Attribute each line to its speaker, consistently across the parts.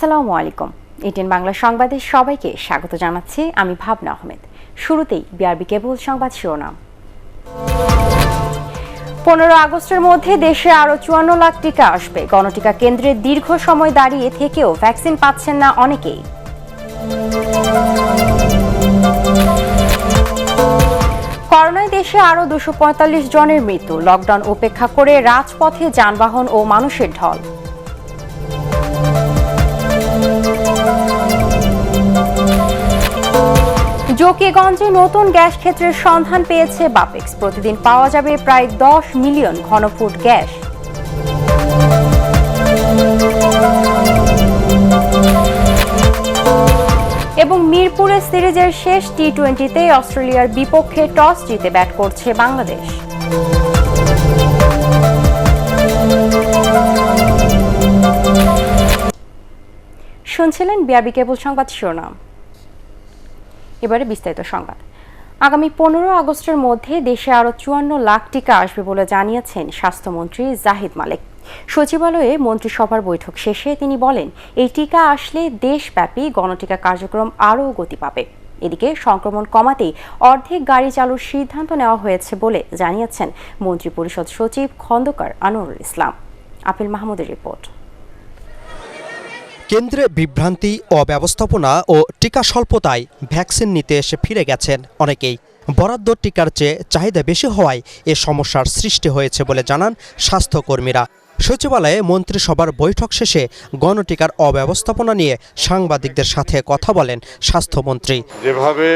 Speaker 1: আসসালামু আলাইকুম। এটিএন বাংলা সংবাদে সবাইকে স্বাগত জানাচ্ছি আমি ভাবনা আহমেদ। শুরুতেই বিআরবি কেবল সংবাদ শিরোনাম। 15 আগস্টের মধ্যে দেশে আরো 54 লাখ টিকা আসবে। গণটিকা কেন্দ্রে দীর্ঘ সময় দাঁড়িয়ে থেকেও ভ্যাকসিন পাচ্ছেন না অনেকেই। করোনায় দেশে আরো 245 জনের মৃত্যু। লকডাউন উপেক্ষা করে রাজপথে যানবাহন ও মানুষের ঢল। জকিগঞ্জে নতুন গ্যাস ক্ষেত্রের সন্ধান পেয়েছে বাপেক্স। প্রতিদিন পাওয়া যাবে প্রায় 10 মিলিয়ন ঘনফুট গ্যাস। এবং মিরপুরে সিরিজের শেষ টি-20তে অস্ট্রেলিয়ার বিপক্ষে টস জিতে ব্যাট করছে বাংলাদেশ। শুনছিলেন বিআরবি কেবল সংবাদ শিরোনাম। এবারে বিস্তারিত সংবাদ। আগামী 15 আগস্টের মধ্যে দেশে আরো 54 লাখ টিকা আসবে বলে জানিয়েছেন স্বাস্থ্যমন্ত্রী জাহিদ মালেক। সচিবালয়ে মন্ত্রিসভার বৈঠক শেষে তিনি বলেন, এই টিকা আসলে দেশব্যাপী গণটিকা কার্যক্রম আরও গতি পাবে। এদিকে সংক্রমণ কমাতেই অর্ধেক গাড়ি চালুর সিদ্ধান্ত নেওয়া হয়েছে বলে জানিয়েছেন মন্ত্রিপরিষদ সচিব খন্দকার আনোয়ারুল ইসলাম। আপিল মাহমুদের রিপোর্ট।
Speaker 2: কেন্দ্রে বিভ্রান্তি, অব্যবস্থাপনা ও টিকা স্বল্পতায় ভ্যাকসিন নিতে এসে ফিরে গেছেন অনেকেই। বরাদ্দ টিকার চেয়ে চাহিদা বেশি হওয়ায় এ সমস্যার সৃষ্টি হয়েছে বলে জানান স্বাস্থ্যকর্মীরা। সচিবালয়ে মন্ত্রিসভার বৈঠক শেষে গণটিকার অব্যবস্থাপনা নিয়ে সাংবাদিকদের সাথে কথা বলেন স্বাস্থ্যমন্ত্রী।
Speaker 3: যেভাবে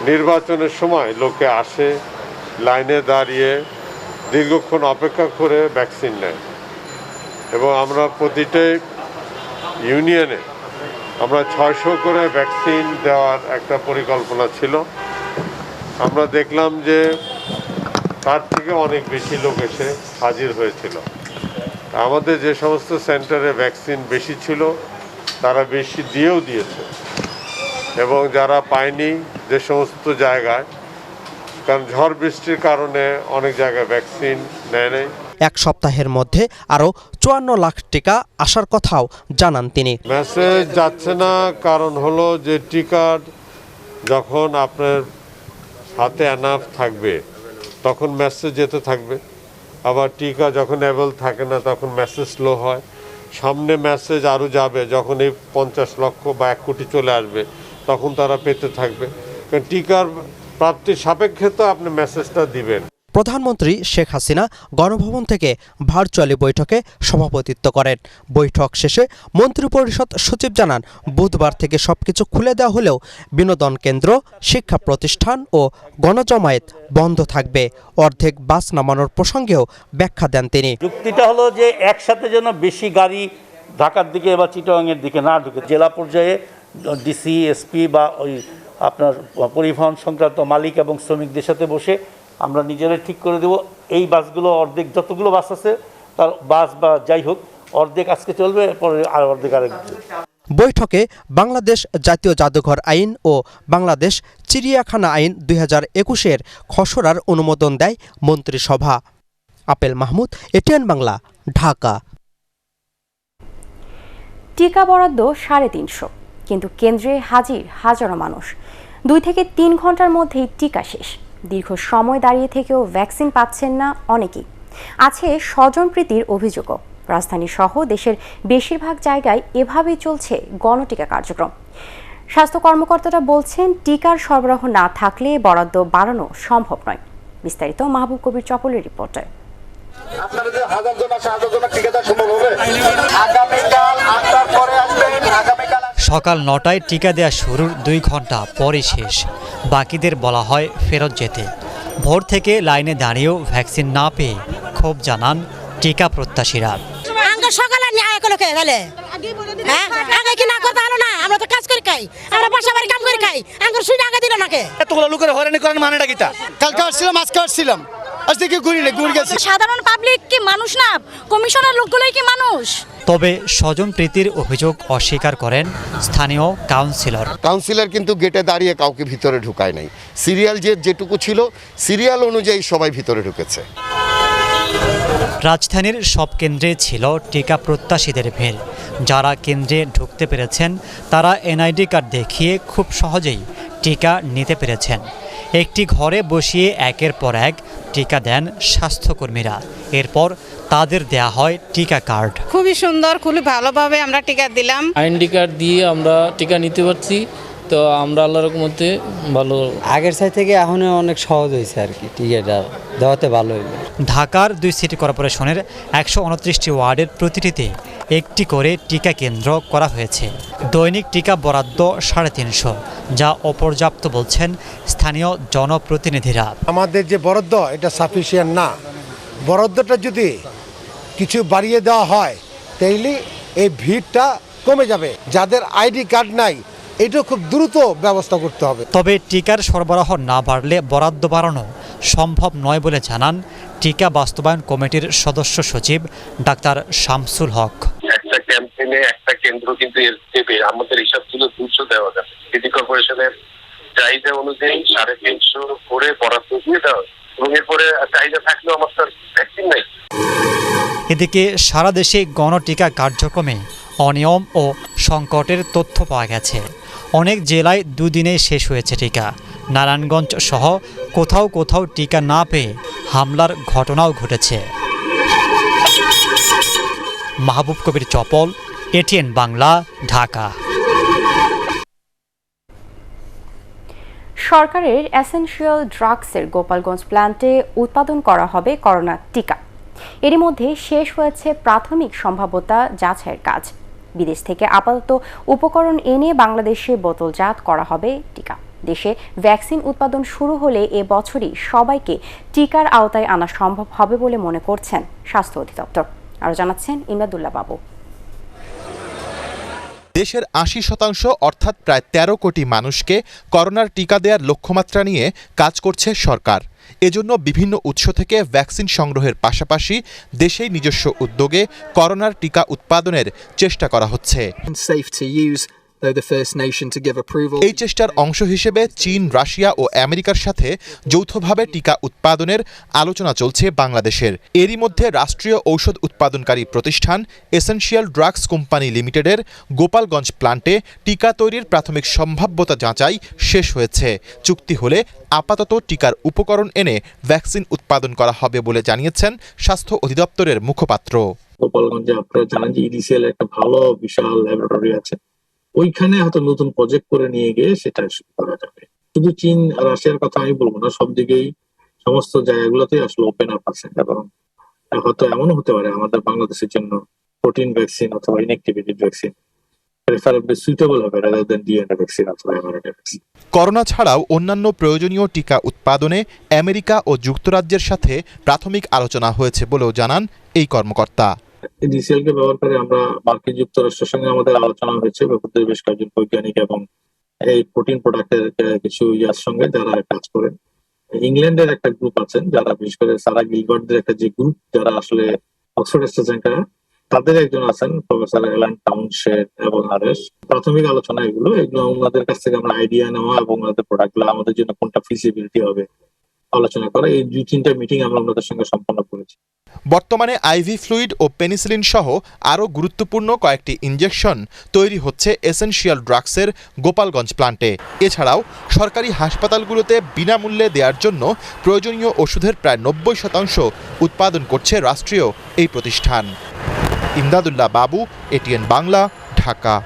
Speaker 3: নির্বাচনের সময় লোকে আসে, লাইনে দাঁড়িয়ে দীর্ঘক্ষণ অপেক্ষা করে ভ্যাকসিন নেয়, এবং আমরা প্রতিটা ইউনিয়নে আমরা 600 করে ভ্যাকসিন দেওয়ার একটা পরিকল্পনা ছিল। আমরা দেখলাম যে তার থেকে অনেক বেশি লোক এসে হাজির হয়েছিল। আমাদের যে সমস্ত সেন্টারে ভ্যাকসিন বেশি ছিল তারা বেশি দিয়েছে, এবং যারা পায়নি যে সমস্ত জায়গায়, কারণ ঝড় বৃষ্টির কারণে অনেক জায়গায় ভ্যাকসিন নেয় নাই।
Speaker 2: এক সপ্তাহের মধ্যে আরো 54 লাখ টিকা আসার কথাও জানান তিনি।
Speaker 3: মেসেজ যাচ্ছে না, কারণ হলো যে টিকার যখন আপনার হাতে এনাফ থাকবে তখন মেসেজ যেতে থাকবে, আবার টিকা যখন অ্যাভেল থাকে না তখন মেসেজ স্লো হয়। সামনে মেসেজ আরও যাবে, যখন এই 50 লক্ষ বা 1 কোটি চলে আসবে তখন তারা পেতে থাকবে, কারণ টিকার প্রাপ্তির সাপেক্ষে তো আপনি মেসেজটা দিবেন।
Speaker 2: প্রধানমন্ত্রী শেখ হাসিনা গণভবন থেকে ভার্চুয়ালি বৈঠকে সভাপতিত্ব করেন। বৈঠক শেষে মন্ত্রিপরিষদ সচিব জানান, বুধবার থেকে সবকিছু খুলে দেওয়া হলেও বিনোদন কেন্দ্র, শিক্ষা প্রতিষ্ঠান ও গণজমায়েত বন্ধ থাকবে। অর্ধেক বাস নামানোর প্রসঙ্গেও ব্যাখ্যা দেন তিনি।
Speaker 4: যুক্তিটা হলো যে একসাথে যেন বেশি গাড়ি ঢাকার দিকে বা চিটাগাংয়ের দিকে না ঢুকে, জেলা পর্যায়ে ডিসি, এসপি বা ওই আপনার পরিবহন সংক্রান্ত মালিক এবং শ্রমিকদের সাথে বসে আমরা নিজেরাই ঠিক করে দেব এই বাসগুলো অর্ধেক, যতগুলো বাস আছে তার বাস বা যাই হোক অর্ধেক আজকে চলবে, পরে আর অর্ধেক আরেক।
Speaker 2: বৈঠকে বাংলাদেশ জাতীয় জাদুঘর আইন ও বাংলাদেশ চিড়িয়াখানা আইন 2021-এর খসড়ার অনুমোদন দেয় মন্ত্রিসভা। Apple Mahmud, ATN Bangla, Dhaka.
Speaker 1: টিকা বরাদ্দ 350, কিন্তু কেন্দ্রে হাজির হাজারো মানুষ। 2 থেকে 3 ঘন্টার মধ্যেই টিকা শেষ। দীর্ঘ সময় দাঁড়িয়ে থেকেও ভ্যাকসিন পাচ্ছেন না অনেকেই। আছে স্বজনপ্রীতির অভিযোগও। রাজধানী সহ দেশের বেশিরভাগ জায়গায় এভাবেই চলছে গণটিকা কার্যক্রম। স্বাস্থ্য কর্মকর্তারা বলছেন, টিকার সরবরাহ না থাকলে বরাদ্দ বাড়ানো সম্ভব নয়। বিস্তারিত মাহবুব কবির চপলের রিপোর্টে।
Speaker 5: সকাল 9টায় টিকা দেওয়া শুরুর 2 ঘন্টা পরে শেষ। বাকিদের বলা হয় ফেরত যেতে। ভোর থেকে লাইনে দাঁড়িয়েও ভ্যাকসিন না পেয়ে ক্ষোভ জানান টিকা প্রত্যাশীরা।
Speaker 6: সাধারণ পাবলিক কি মানুষ না? কমিশনের লোকগুলোই কি মানুষ?
Speaker 5: তবে স্বজনপ্রীতির অভিযোগ অস্বীকার করেন স্থানীয় কাউন্সিলর
Speaker 7: কিন্তু গেটে দাঁড়িয়ে কাউকে ভিতরে ঢুকায় নাই। সিরিয়াল যেটুকু ছিল সিরিয়াল অনুযায়ী সবাই ভিতরে ঢুকেছে।
Speaker 5: রাজধানীর সব কেন্দ্রে ছিল টিকা প্রত্যাশীদের ভিড়। যারা কেন্দ্রে ঢুকতে পেরেছেন তারা এনআইডি কার্ড দেখিয়ে খুব সহজেই টিকা নিতে পেরেছেন। একটি ঘরে বসিয়ে একের পর এক টিকা দেন স্বাস্থ্যকর্মীরা। এরপর তাদের দেয়া হয় টিকা কার্ড।
Speaker 8: খুবই সুন্দর, খুবই ভালোভাবে আমরা টিকা দিলাম।
Speaker 9: আইডি কার্ড দিয়ে আমরা টিকা নিতে পারছি, তো আমরা আল্লাহর রহমতে ভালো।
Speaker 10: আগের সাইড থেকে এখন অনেক সহজ হয়েছে আর কি, টিকাটা দেওয়াতে ভালো হইলো।
Speaker 5: ঢাকার 2 সিটি কর্পোরেশনের 129টি ওয়ার্ডের প্রতিটিতে একটি করে টিকা কেন্দ্র করা হয়েছে। দৈনিক টিকা বরাদ্দ 350, যা অপর্যাপ্ত বলছেন স্থানীয় জনপ্রতিনিধিরা।
Speaker 11: আমাদের যে বরাদ্দ এটা সাফিসিয়েন্ট না, বরাদ্দটা যদি কিছু বাড়িয়ে দেওয়া হয় তাইলে এই ভিড়টা কমে যাবে। যাদের আইডি কার্ড নাই এটা খুব দ্রুত ব্যবস্থা করতে হবে।
Speaker 5: তবে টিকার সরবরাহ না বাড়লে বরাদ্দ বাড়ানো সম্ভব নয় বলে জানান টিকা বাস্তবায়ন কমিটির সদস্য সচিব ডাক্তার শামসুল হক।
Speaker 12: একটা ক্যাম্পেইনে একটা কেন্দ্র কিন্তু দেবে, আমাদের হিসাব ছিল 200 দেওয়া যাবে। সিটি কর্পোরেশনের চাহিদা অনুযায়ী 350 করে বরাদ্দ দিয়ে দেওয়া, এবং এরপরে চাহিদা থাকলেও আমার তার ভ্যাকসিন নাই।
Speaker 5: এদিকে সারা দেশে গণটিকা কার্যক্রমে অনিয়ম ও সংকটের তথ্য পাওয়া গেছে। অনেক জেলায় 2 দিনেই শেষ হয়েছে টিকা। নারায়ণগঞ্জ সহ কোথাও কোথাও টিকা না পেয়ে হামলার ঘটনাও ঘটেছে। মাহবুব কবির চপল, এটিএন বাংলা, ঢাকা।
Speaker 1: সরকারের এসেনশিয়াল ড্রাগসের গোপালগঞ্জ প্ল্যান্টে উৎপাদন করা হবে করোনা টিকা। এরই মধ্যে শেষ হয়েছে প্রাথমিক সম্ভাব্যতা যাচাইয়ের কাজ। বিদেশ থেকে আপাতত উপকরণ এনে বাংলাদেশে বোতলজাত করা হবে টিকা। দেশে ভ্যাকসিন উৎপাদন শুরু হলে এ বছরই সবাইকে টিকার আওতায় আনা সম্ভব হবে বলে মনে করছেন স্বাস্থ্য অধিদপ্তর। আরও জানাচ্ছেন ইমদাদুল্লাহ বাবু।
Speaker 13: দেশের 80% অর্থাৎ প্রায় 13 কোটি মানুষকে করোনার টিকা দেওয়ার লক্ষ্যমাত্রা নিয়ে কাজ করছে সরকার। এজন্য বিভিন্ন উৎস থেকে ভ্যাকসিন সংগ্রহের পাশাপাশি দেশেই নিজস্ব উদ্যোগে করোনার টিকা উৎপাদনের চেষ্টা করা হচ্ছে। এই চেষ্টার অংশ হিসেবে চীন, রাশিয়া ও আমেরিকার সাথে যৌথভাবে টিকা উৎপাদনের আলোচনা চলছে বাংলাদেশের। এরই মধ্যে রাষ্ট্রীয় ঔষধ উৎপাদনকারী প্রতিষ্ঠান এসেনশিয়াল ড্রাগস কোম্পানি লিমিটেডের গোপালগঞ্জ প্ল্যান্টে টিকা তৈরির প্রাথমিক সম্ভাব্যতা যাচাই শেষ হয়েছে। চুক্তি হলে আপাতত টিকার উপকরণ এনে ভ্যাকসিন উৎপাদন করা হবে বলে জানিয়েছেন স্বাস্থ্য অধিদপ্তরের মুখপাত্র।
Speaker 14: গোপালগঞ্জে আপনারা জানেন যে ইডিসিএল একটা ভালো বিশাল ল্যাবরেটরি আছে, ওইখানে হয়তো নতুন প্রজেক্ট করে নিয়ে গিয়ে সেটা শুরু করা যাবে। শুধু চীন আর রাশিয়ার কথা আমি বলবো না, সব দিকেই সমস্ত জায়গাগুলোতেই আসলে ওপেন আপ আছে, এবং হয়তো এমনও হতে পারে আমাদের বাংলাদেশের জন্য প্রোটিন ভ্যাকসিন অথবা ইনঅ্যাক্টিভেটেড ভ্যাকসিন প্রেফারেবলি সুইটেবল হবে রাদার দেন ডিএনএ ভ্যাকসিন অথবা এমআরএনএ ভ্যাকসিন।
Speaker 13: করোনা ছাড়াও অন্যান্য প্রয়োজনীয় টিকা উৎপাদনে আমেরিকা ও যুক্তরাজ্যের সাথে প্রাথমিক আলোচনা হয়েছে বলেও জানান এই কর্মকর্তা।
Speaker 14: ডিসিএল কে ব্যবহার করে আমরা মার্কিন যুক্তরাষ্ট্রের সঙ্গে আমাদের আলোচনা হয়েছে, ব্যাপারদের বেশ কয়েকজন বৈজ্ঞানিক এবং এই প্রোটিন প্রোডাক্টের কিছু ইয়ার সঙ্গে যারা কাজ করেন। ইংল্যান্ডের একটা গ্রুপ আছেন যারা বিশেষ করে সারা গিলবার্টদের একটা যে গ্রুপ যারা আসলে অক্সফোর্ড অ্যাস্ট্রাজেনেকা, তাদের একজন আছেন প্রফেসর এলান টাউনশেড এবং আরএস। প্রাথমিক আলোচনা এগুলো ওনাদের কাছ থেকে আমরা আইডিয়া নেওয়া এবং ওনাদের প্রোডাক্টগুলো আমাদের জন্য কোনটা ফিজিবিলিটি হবে আলোচনা করা। এই 2-3টা মিটিং আমরা ওনাদের সঙ্গে সম্পন্ন করেছি।
Speaker 13: বর্তমানে আইভি ফ্লুইড ও পেনিসিলিন সহ আরও গুরুত্বপূর্ণ কয়েকটি ইনজেকশন তৈরি হচ্ছে এসেনশিয়াল ড্রাগসের গোপালগঞ্জ প্ল্যান্টে। এছাড়াও সরকারি হাসপাতালগুলোতে বিনামূল্যে দেওয়ার জন্য প্রয়োজনীয় ওষুধের প্রায় 90% উৎপাদন করছে রাষ্ট্রীয় এই প্রতিষ্ঠান। ইমদাদুল্লাহ বাবু, এটিএন বাংলা, ঢাকা।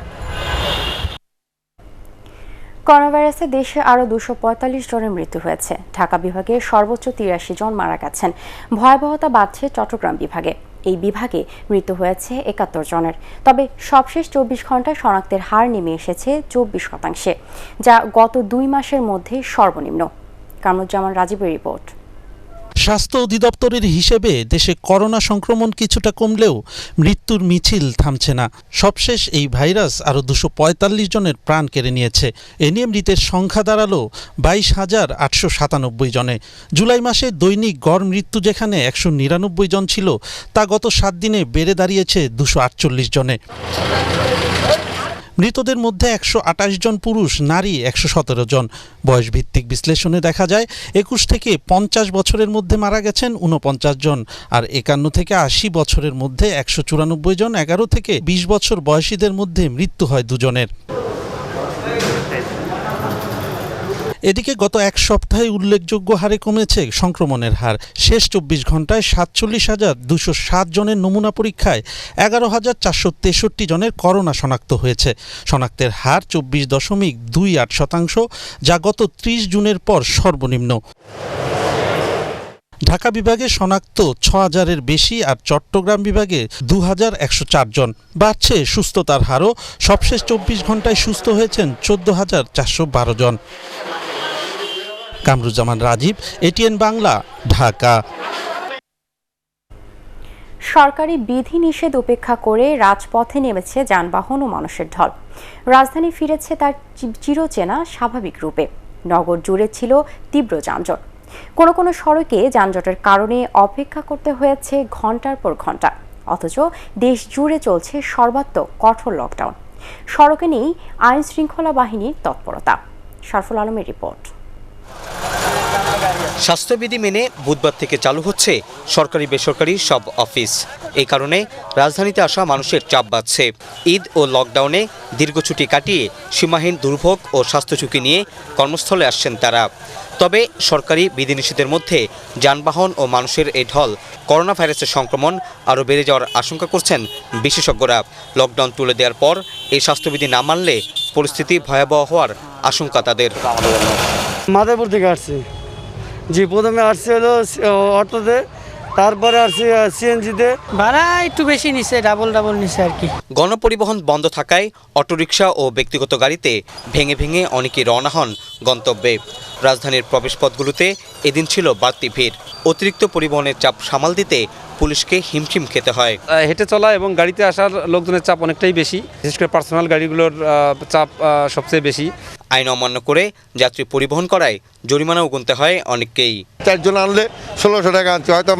Speaker 1: করোনাভাইরাসে দেশে আরও 245 জনের মৃত্যু হয়েছে। ঢাকা বিভাগে সর্বোচ্চ 83 জন মারা গেছেন। ভয়াবহতা বাড়ছে চট্টগ্রাম বিভাগে। এই বিভাগে মৃত্যু হয়েছে 71 জনের। তবে সবশেষ 24 ঘন্টায় শনাক্তের হার নেমে এসেছে 24%, যা গত 2 মাসের মধ্যে সর্বনিম্ন। কামরুজ্জামান রাজীবের রিপোর্ট।
Speaker 15: স্বাস্থ্য অধিদপ্তরের হিসেবে দেশে করোনা সংক্রমণ কিছুটা কমলেও মৃত্যুর মিছিল থামছে না। সবশেষ এই ভাইরাস আরও 245 জনের প্রাণ কেড়ে নিয়েছে। এ নিয়ে মৃতের সংখ্যা দাঁড়ালো 22,897 জনে। জুলাই মাসে দৈনিক গড় মৃত্যু যেখানে 199 জন ছিল, তা গত 7 দিনে বেড়ে দাঁড়িয়েছে 248 জনে। মৃতদের মধ্যে 128 জন পুরুষ, নারী 117 জন। বয়সভিত্তিক বিশ্লেষণে দেখা যায় 21 থেকে 50 বছরের মধ্যে মারা গেছেন 49 জন, আর 51 থেকে 80 বছরের মধ্যে 194 জন। 11 থেকে 20 বছর বয়সীদের মধ্যে মৃত্যু হয় 2 জনের। এদিকে গত এক সপ্তাহে উল্লেখযোগ্য হারে কমেছে সংক্রমণের হার। শেষ 24 ঘন্টায় 47,207 জনের নমুনা পরীক্ষায় 11,463 জনের করোনা শনাক্ত হয়েছে। শনাক্তের হার 24.28%, যা গত 30 জুনের পর সর্বনিম্ন। ঢাকা বিভাগে শনাক্ত 6,000-এর বেশি, আর চট্টগ্রাম বিভাগে 2,104 জন। বাড়ছে সুস্থতার হারও। সবশেষ 24 ঘন্টায় সুস্থ হয়েছেন 14,412 জন। কামরুজ্জামান রাজীব, এটিএন বাংলা, ঢাকা।
Speaker 1: সরকারি বিধিনিষেধ উপেক্ষা করে রাজপথে নেমেছে যানবাহন ও মানুষের ঢল। রাজধানী ফিরেছে তার চিরচেনা স্বাভাবিক রূপে। নগর জুড়ে ছিল তীব্র যানজট। কোনো কোনো সড়কে যানজটের কারণে অপেক্ষা করতে হয়েছে ঘন্টার পর ঘন্টা, অথচ দেশ জুড়ে চলছে সর্বাত্মক কঠোর লকডাউন। সড়কে নেই আইন শৃঙ্খলা বাহিনীর তৎপরতা। শরফুল আলমের রিপোর্ট।
Speaker 16: স্বাস্থ্যবিধি মেনে বুধবার থেকে চালু হচ্ছে সরকারি বেসরকারি সব অফিস। এই কারণে রাজধানীতে আসা মানুষের চাপ বাড়ছে। ঈদ ও লকডাউনে দীর্ঘ ছুটি কাটিয়ে সীমাহীন দুর্ভোগ ও স্বাস্থ্য ঝুঁকি নিয়ে কর্মস্থলে আসছেন তারা। তবে সরকারি বিধিনিষেধের মধ্যে যানবাহন ও মানুষের এই ঢল করোনা ভাইরাসের সংক্রমণ আরও বেড়ে যাওয়ার আশঙ্কা করছেন বিশেষজ্ঞরা। লকডাউন তুলে দেওয়ার পর এই স্বাস্থ্যবিধি না মানলে পরিস্থিতি ভয়াবহ হওয়ার আশঙ্কা তাদের।
Speaker 10: মাদারপুর থেকে আসছি। জি, প্রথমে আসছি হলো অটোতে, তারপরে আসছি সিএনজিতে। ভাড়া একটু বেশি নিচ্ছে, ডাবল নিচ্ছে আর কি।
Speaker 16: গণপরিবহন বন্ধ থাকায় অটোরিকশা ও ব্যক্তিগত গাড়িতে ভেঙে ভেঙে অনেকেই রওনা হন গন্তব্যে। রাজধানীর প্রবেশপথগুলোতে এদিন ছিল বাড়তি ভিড়। অতিরিক্ত পরিবহনের চাপ সামাল দিতে পুলিশকে হিমশিম খেতে হয়।
Speaker 17: হেঁটে চলা এবং গাড়িতে আসার লোকজনের চাপ অনেকটাই বেশি, বিশেষ করে পার্সোনাল গাড়িগুলোর চাপ সবচেয়ে বেশি।
Speaker 16: আইন অমান্য করে যাত্রী পরিবহন করায় জরিমানাও গুনতে হয় অনেককেই।
Speaker 7: 4 জন আনলে 1600 টাকা আনছে, হয়তো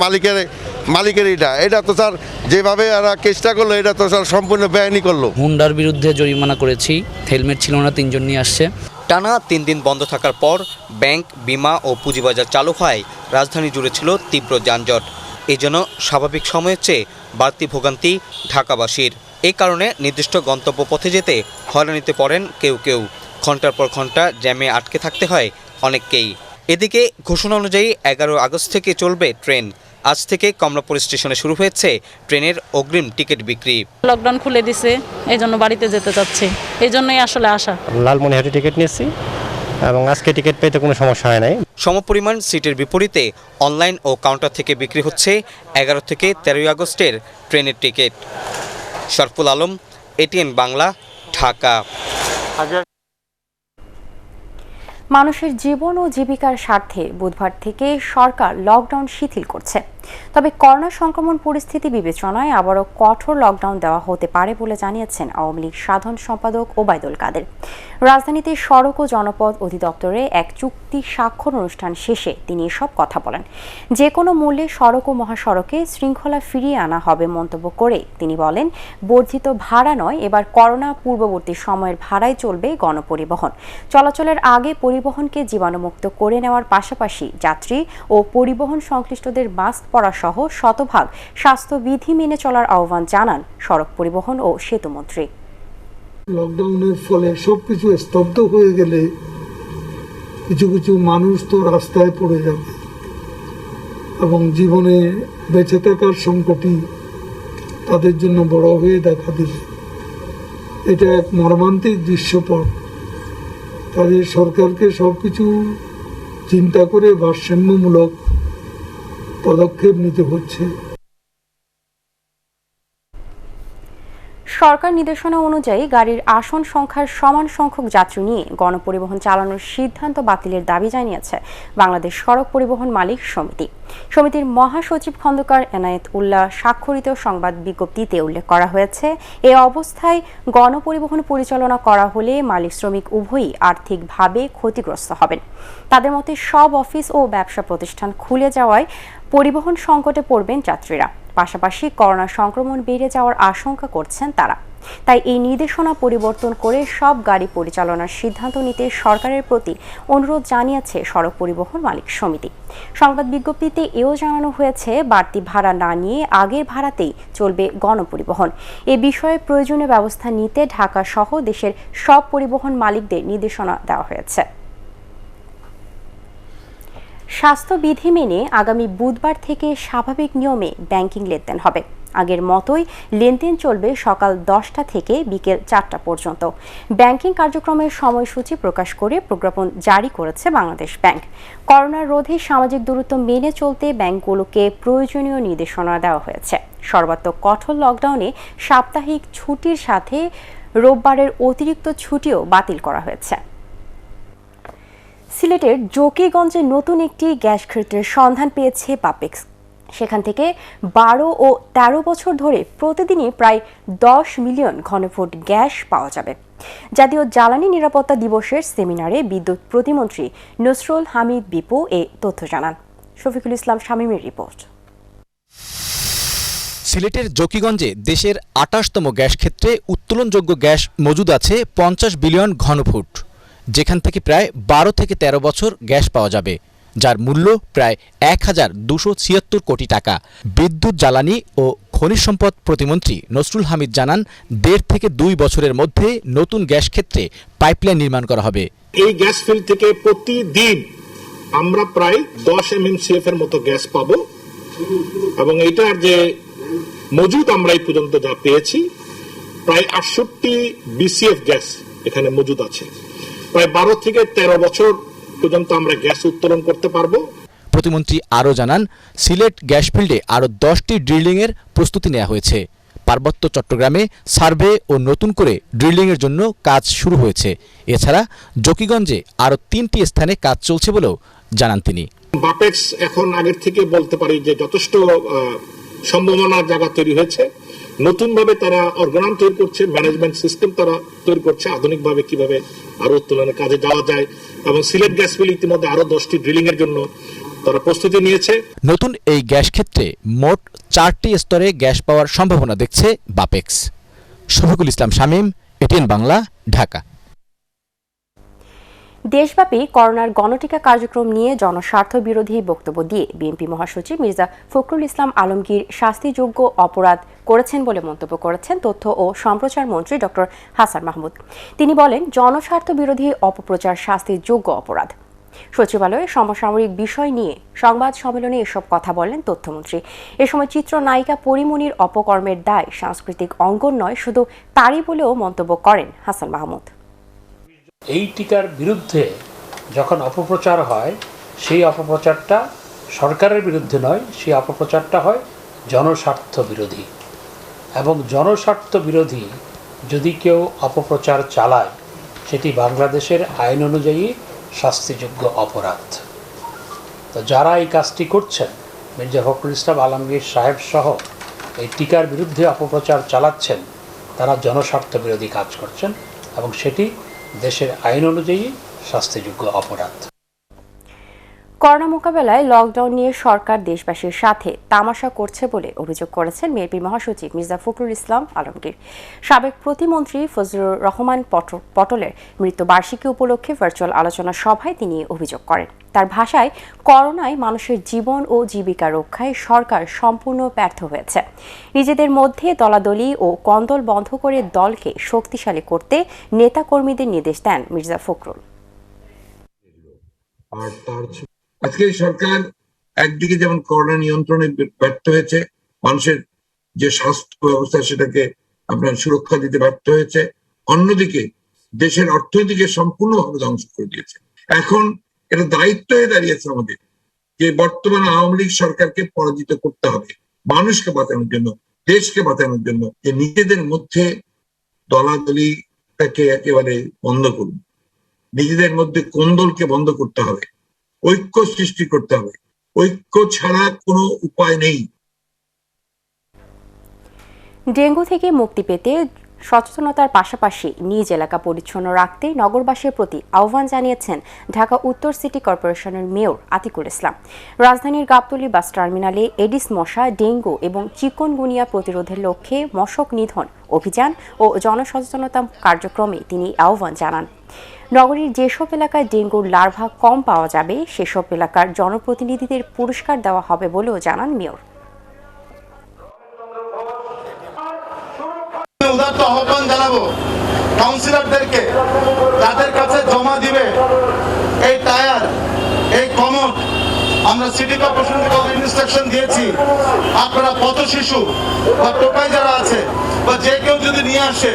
Speaker 7: মালিকের এটা তো স্যার যেভাবে এরা চেষ্টা করলো, এটা তো স্যার সম্পূর্ণ বেআইনি করলো।
Speaker 18: হুন্ডার বিরুদ্ধে জরিমানা করেছি। হেলমেট ছিল না, 3 জন নিয়ে আসছে।
Speaker 16: টানা 3 দিন বন্ধ থাকার পর ব্যাংক, বিমা ও পুঁজিবাজার চালু হয় রাজধানী জুড়ে ছিল তীব্র যানজট। এই জন্য স্বাভাবিক সময়ের চেয়ে বাড়তি ভোগান্তি ঢাকাবাসীর। এই কারণে নির্দিষ্ট গন্তব্য পথে যেতে হয়রানিতে পড়েন কেউ। ঘন্টার পর ঘন্টা জ্যামে আটকে থাকতে হয় অনেককেই। এদিকে ঘোষণা অনুযায়ী 11 আগস্ট থেকে চলবে ট্রেন। আজ থেকে কমলাপুর স্টেশনে শুরু হয়েছে ট্রেনের অগ্রিম টিকিট বিক্রি।
Speaker 6: লকডাউন খুলে দিছে, এই জন্য বাড়িতে যেতে চাচ্ছি, এই জন্যই আসলে আসা।
Speaker 19: লালমনিরহাটে টিকিট নিয়েছি এবং আজকে টিকিট পেতে কোনো সমস্যা হয় নাই।
Speaker 16: সমপরিমাণ সিটের বিপরীতে অনলাইন ও কাউন্টার থেকে বিক্রি হচ্ছে 11 থেকে 13 আগস্টের ট্রেনের টিকিট। শরফুল আলম, এটিএন বাংলা, ঢাকা।
Speaker 1: মানুষের জীবন ও জীবিকার স্বার্থে বুধবার থেকে সরকার লকডাউন শিথিল করছে। তবে করোনা সংক্রমণ পরিস্থিতি বিবেচনায় আবারও কঠোর লকডাউন দেওয়া হতে পারে বলে জানিয়েছেন আওয়ামী লীগ সাধারণ সম্পাদক ওবায়দুল কাদের। রাজধানীতে সড়ক ও জনপথ অধিদপ্তরে এক চুক্তি স্বাক্ষর অনুষ্ঠান শেষে তিনি এসব কথা বলেন। যে কোনো মূল্যে সড়ক ও মহাসড়কে শৃঙ্খলা ফিরিয়ে আনা হবে মন্তব্য করে তিনি বলেন, বর্ধিত ভাড়া নয়, এবার করোনা পূর্ববর্তী সময়ের ভাড়ায় চলবে গণপরিবহন। চলাচলের আগে পরিবহনকে জীবাণুমুক্ত করে নেওয়ার পাশাপাশি যাত্রী ও পরিবহন সংশ্লিষ্টদের মাস্ক পরা সহ শতভাগ স্বাস্থ্যবিধি মেনে চলার আহ্বান জানান সড়ক পরিবহন ও সেতুমন্ত্রী।
Speaker 20: লকডাউনের ফলে সবকিছু স্তব্ধ হয়ে গেলে কিছু মানুষ তো রাস্তায় পড়ে যাবে এবং জীবনে বেঁচে থাকার সংকটই তাদের জন্য বড় হয়ে দেখা দিবে। এটা এক মর্মান্তিক দৃশ্যপট। তাদের সরকারকে সবকিছু চিন্তা করে ভারসাম্যমূলক পদক্ষেপ নিতে হচ্ছে।
Speaker 1: সরকার নির্দেশনা অনুযায়ী গাড়ির আসন সংখ্যার সমান সংখ্যক যাত্রী নিয়ে গণপরিবহন চালানোর সিদ্ধান্ত বাতিলের দাবি জানিয়েছে বাংলাদেশ সড়ক পরিবহন মালিক সমিতি। সমিতির মহাসচিব খন্দকার এনায়েত উল্লাহ স্বাক্ষরিত সংবাদ বিজ্ঞপ্তিতে উল্লেখ করা হয়েছে, এ অবস্থায় গণপরিবহন পরিচালনা করা হলে মালিক শ্রমিক উভয়ই আর্থিকভাবে ক্ষতিগ্রস্ত হবেন। তাদের মতে সব অফিস ও ব্যবসা প্রতিষ্ঠান খুলে যাওয়ায় পরিবহন সংকটে পড়বেন যাত্রীরা। পাশাপাশি করোনা সংক্রমণ বেড়ে যাওয়ার আশঙ্কা করছেন তারা। তাই এই নির্দেশনা পরিবর্তন করে সব গাড়ি পরিচালনার সিদ্ধান্ত নিতে সরকারের প্রতি অনুরোধ জানিয়েছে সড়ক পরিবহন মালিক সমিতি। সংবাদ বিজ্ঞপ্তিতে এও জানানো হয়েছে, বাড়তি ভাড়া না নিয়ে আগের ভাড়াতেই চলবে গণপরিবহন। এ বিষয়ে প্রয়োজনীয় ব্যবস্থা নিতে ঢাকা সহ দেশের সব পরিবহন মালিকদের নির্দেশনা দেওয়া হয়েছে। স্বাস্থ্যবিধি মেনে আগামী বুধবার থেকে স্বাভাবিক নিয়মে ব্যাংকিং লেনদেন হবে। আগের মতোই লেনদেন চলবে সকাল 10টা থেকে বিকেল 4টা পর্যন্ত। ব্যাংকিং কার্যক্রমের সময়সূচি প্রকাশ করে প্রজ্ঞাপন জারি করেছে বাংলাদেশ ব্যাংক। করোনা রোধে সামাজিক দূরত্ব মেনে চলতে ব্যাংকগুলোকে প্রয়োজনীয় নির্দেশনা দেওয়া হয়েছে। সর্বাত্মক কঠোর লকডাউনে সাপ্তাহিক ছুটির সাথে রোববারের অতিরিক্ত ছুটিও বাতিল করা হয়েছে। সিলেটের জকিগঞ্জে নতুন একটি গ্যাস ক্ষেত্রের সন্ধান পেয়েছে বাপেক্স। সেখান থেকে 12 ও 13 বছর ধরে প্রতিদিনই প্রায় 10 মিলিয়ন ঘনফুট গ্যাস পাওয়া যাবে। জাতীয় জ্বালানি নিরাপত্তা দিবসের সেমিনারে বিদ্যুৎ প্রতিমন্ত্রী নসরুল হামিদ বিপু এ তথ্য জানান। শফিকুল ইসলাম শামীমের রিপোর্ট।
Speaker 21: সিলেটের জকিগঞ্জে দেশের 28তম গ্যাস ক্ষেত্রে উত্তোলনযোগ্য গ্যাস মজুদ আছে 50 বিলিয়ন ঘনফুট, যেখান থেকে প্রায় 12 থেকে 13 বছর গ্যাস পাওয়া যাবে, যার মূল্য প্রায় 1276 কোটি টাকা। বিদ্যুৎ জ্বালানি ও খনিজ সম্পদ প্রতিমন্ত্রী নসরুল হামিদ জানান, 1.5 থেকে 2 বছরের মধ্যে নতুন গ্যাস ক্ষেত্রে পাইপলাইন নির্মাণ করা হবে।
Speaker 22: এই গ্যাস ফিল্ড থেকে প্রতিদিন আমরা প্রায় 10 MMCF এর মতো গ্যাস পাবো, এবং এটার যে মজুদ আমরা এই পর্যন্ত যা পেয়েছি প্রায় 68 BCF গ্যাস এখানে মজুদ আছে। প্রায় 12 থেকে 13 বছর পর্যন্ত আমরা গ্যাস উত্তোলন করতে পারবো।
Speaker 21: প্রতিমন্ত্রী আরও জানান, সিলেট গ্যাস ফিল্ডে আরও 10টি ড্রিলিংয়ের প্রস্তুতি নেওয়া হয়েছে। পার্বত্য চট্টগ্রামে সার্ভে ও নতুন করে ড্রিলিংয়ের জন্য কাজ শুরু হয়েছে। এছাড়া জকিগঞ্জে আরও 3টি স্থানে কাজ চলছে বলেও জানান তিনি।
Speaker 22: বাপেক্স এখন আগের থেকে বলতে পারি যে যথেষ্ট সম্ভাবনার জায়গা তৈরি হয়েছে। নতুনভাবে তারা অর্গানাইজ তৈরি করছে, ম্যানেজমেন্ট সিস্টেম তারা তৈরি করছে, আধুনিকভাবে কিভাবে আরো উত্তোলনের কাজে যাওয়া যায়। এবং সিলেট গ্যাস ফিল্ড ইতিমধ্যে আরো 10টি ড্রিলিং এর জন্য তারা প্রস্তুতি নিয়েছে।
Speaker 21: নতুন এই গ্যাস ক্ষেত্রে মোট 4টি স্তরে গ্যাস পাওয়ার সম্ভাবনা দেখছে বাপেক্স। শফিকুল ইসলাম শামীম, এটিএন বাংলা, ঢাকা।
Speaker 1: দেশব্যাপী করোনার গণটিকা কার্যক্রম নিয়ে জনস্বার্থ বিরোধী বক্তব্য দিয়ে বিএনপি মহাসচিব মির্জা ফখরুল ইসলাম আলমগীর শাস্তিযোগ্য অপরাধ করেছেন বলে মন্তব্য করেছেন তথ্য ও সম্প্রচার মন্ত্রী ডক্টর হাসান মাহমুদ। তিনি বলেন, জনস্বার্থ বিরোধী অপপ্রচার শাস্তিযোগ্য অপরাধ। সচিবালয়ে সমসাময়িক বিষয় নিয়ে সংবাদ সম্মেলনে এসব কথা বলেন তথ্যমন্ত্রী। এ সময় চিত্রনায়িকা পরিমণির অপকর্মের দায় সাংস্কৃতিক অঙ্গন নয়, শুধু তারই বলেও মন্তব্য করেন হাসান মাহমুদ।
Speaker 23: এই টিকার বিরুদ্ধে যখন অপপ্রচার হয়, সেই অপপ্রচারটা সরকারের বিরুদ্ধে নয়, সেই অপপ্রচারটা হয় জনস্বার্থ বিরোধী। এবং জনস্বার্থ বিরোধী যদি কেউ অপপ্রচার চালায়, সেটি বাংলাদেশের আইন অনুযায়ী শাস্তিযোগ্য অপরাধ। তো যারা এই কাজটি করছেন, মির্জা ফখরুল ইসলাম আলমগীর সাহেব সহ এই টিকার বিরুদ্ধে অপপ্রচার চালাচ্ছেন, তারা জনস্বার্থ বিরোধী কাজ করছেন এবং সেটি দেশের আইন অনুযায়ী শাস্তিযোগ্য অপরাধ।
Speaker 1: করোনা মোকাবেলায় লকডাউন নিয়ে সরকার দেশবাসীর সাথে তামাশা করছে বলে অভিযোগ করেছেন বিএনপি মহাসচিব মির্জা ফখরুল ইসলাম আলমগীর। সাবেক প্রতিমন্ত্রী ফজলুর রহমান পটলের মৃত্যুবার্ষিকী উপলক্ষে ভার্চুয়াল আলোচনা সভায় তিনি অভিযোগ করেন। তার ভাষায়, করোনায় মানুষের জীবন ও জীবিকা রক্ষায় সরকার সম্পূর্ণ ব্যর্থ হয়েছে। নিজেদের মধ্যে দলাদলি ও কন্দল বন্ধ করে দলকে শক্তিশালী করতে নেতাকর্মীদের নির্দেশ দেন মির্জা ফখরুল।
Speaker 24: আজকে সরকার একদিকে যেমন করোনা নিয়ন্ত্রণে ব্যর্থ হয়েছে, মানুষের যে স্বাস্থ্য ব্যবস্থা সেটাকে আপনার সুরক্ষা দিতে ব্যর্থ হয়েছে, অন্যদিকে দেশের অর্থনীতিকে সম্পূর্ণভাবে ধ্বংস করে দিয়েছে। এখন এটা দায়িত্ব হয়ে দাঁড়িয়েছে আমাদের যে বর্তমান আওয়ামী লীগ সরকারকে পরাজিত করতে হবে, মানুষকে বাঁচানোর জন্য, দেশকে বাঁচানোর জন্য। যে নিজেদের মধ্যে দলাদলিটাকে একেবারে বন্ধ করুন, নিজেদের মধ্যে কোন্দলকে বন্ধ করতে হবে, ঐক্য সৃষ্টি করতে হবে। ঐক্য ছাড়া কোনো উপায় নেই।
Speaker 1: ডেঙ্গু থেকে মুক্তি পেতে সচেতনতার পাশাপাশি নিজ এলাকা পরিচ্ছন্ন রাখতে নগরবাসীর প্রতি আহ্বান জানিয়েছেন ঢাকা উত্তর সিটি কর্পোরেশনের মেয়র আতিকুল ইসলাম। রাজধানীর গাবতলী বাস টার্মিনালে এডিস মশা, ডেঙ্গু এবং চিকনগুনিয়া প্রতিরোধের লক্ষ্যে মশক নিধন অভিযান ও জনসচেতনতা কার্যক্রমে তিনি আহ্বান জানান। নগরীর যেসব এলাকায় ডেঙ্গুর লার্ভা কম পাওয়া যাবে সেসব এলাকার জনপ্রতিনিধিদের পুরস্কার দেওয়া হবে বলেও জানান মেয়র।
Speaker 2: উদাত্ত আহ্বান জানাবো কাউন্সিলরদেরকে, যাদের কাছে জমা দিবে এই টায়ার, এই কমোড, আমরা সিটি কর্পোরেশন থেকে ইনস্ট্রাকশন দিয়েছি, আপনারা পথ শিশু বা টোকাই যারা আছে বা যে কেউ যদি নিয়ে আসে